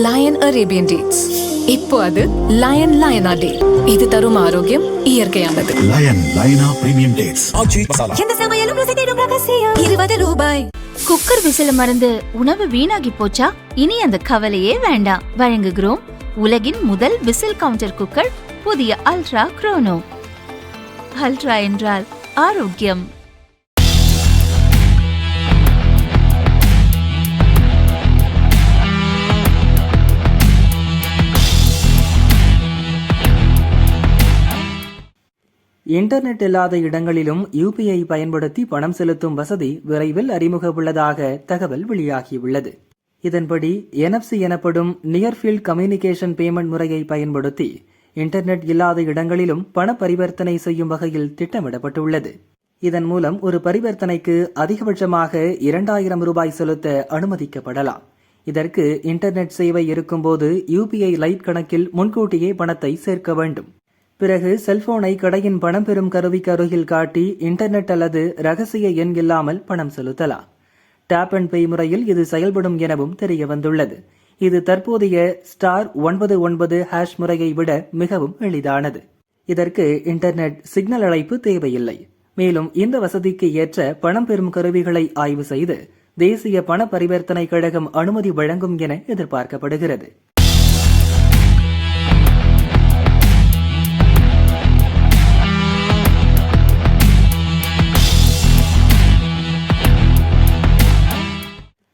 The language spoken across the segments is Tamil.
Line Arabian dates. இப்போ அது லயன் லயனா டே. இது தரும் ஆரோக்கியம் இயற்கையானது. லயன் லயனா பிரீமியம் டேட்ஸ். எந்த சமையலும் ருசி தேடும் ரகசியம். 20 ரூபாய். குக்கர் விசில மறந்து உணவு வீணாகி போச்சா? இனி அந்த கவலையே வேண்டாம். வழங்குகிறோம் உலகின் முதல் விசில் கவுண்டர் குக்கர், புதிய அல்ட்ரா குரோனோ. அல்ட்ரா என்றால் ஆரோக்கியம். இன்டர்நெட் இல்லாத இடங்களிலும் யூபிஐ பயன்படுத்தி பணம் செலுத்தும் வசதி விரைவில் அறிமுக உள்ளதாக தகவல் வெளியாகியுள்ளது. இதன்படி NFC எனப்படும் நியர் ஃபீல்ட் கம்யூனிகேஷன் பேமெண்ட் முறையை பயன்படுத்தி இன்டர்நெட் இல்லாத இடங்களிலும் பண பரிவர்த்தனை செய்யும் வகையில் திட்டமிடப்பட்டுள்ளது. இதன் மூலம் ஒரு பரிவர்த்தனைக்கு அதிகபட்சமாக 2000 ரூபாய் செலுத்த அனுமதிக்கப்படலாம். இதற்கு இன்டர்நெட் சேவை இருக்கும்போது UPI லைட் கணக்கில் முன்கூட்டியே பணத்தை சேர்க்க வேண்டும். பிறகு செல்போனை கடையின் பணம் பெறும் கருவிக்கு அருகில் காட்டி இன்டர்நெட் அல்லது ரகசிய எண் இல்லாமல் பணம் செலுத்தலாம். டேப் அண்ட் பே முறையில் இது செயல்படும் எனவும் தெரிய வந்துள்ளது. இது தற்போதைய *99# முறையை விட மிகவும் எளிதானது. இதற்கு இன்டர்நெட் சிக்னல் அழைப்பு தேவையில்லை. மேலும் இந்த வசதிக்கு ஏற்ற பணம் பெறும் கருவிகளை ஆய்வு செய்து தேசிய பண பரிவர்த்தனை கழகம் அனுமதி வழங்கும் என எதிர்பார்க்கப்படுகிறது.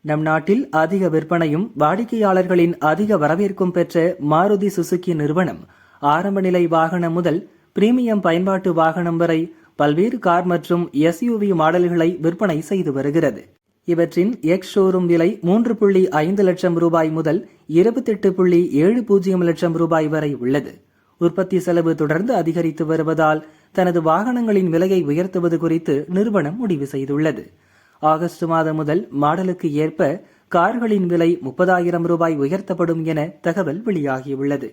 நம் நாட்டில் அதிக விற்பனையும் வாடிக்கையாளர்களின் அதிக வரவேற்கும் பெற்ற மாருதி சுசுகி நிறுவனம் ஆரம்ப நிலை வாகனம் முதல் பிரீமியம் பயன்பாட்டு வாகனம் வரை பல்வேறு கார் மற்றும் SUV மாடல்களை விற்பனை செய்து வருகிறது. இவற்றின் எக்ஸ் ஷோரூம் விலை 3.5 லட்சம் ரூபாய் முதல் 28.70 லட்சம் ரூபாய் வரை உள்ளது. உற்பத்தி செலவு தொடர்ந்து அதிகரித்து வருவதால் தனது வாகனங்களின் விலையை உயர்த்துவது குறித்து நிறுவனம் முடிவு செய்துள்ளது. ஆகஸ்ட் மாதம் முதல் மாடலுக்கு ஏற்ப கார்களின் விலை 30,000 ரூபாய் உயர்த்தப்படும் என தகவல் வெளியாகியுள்ளது.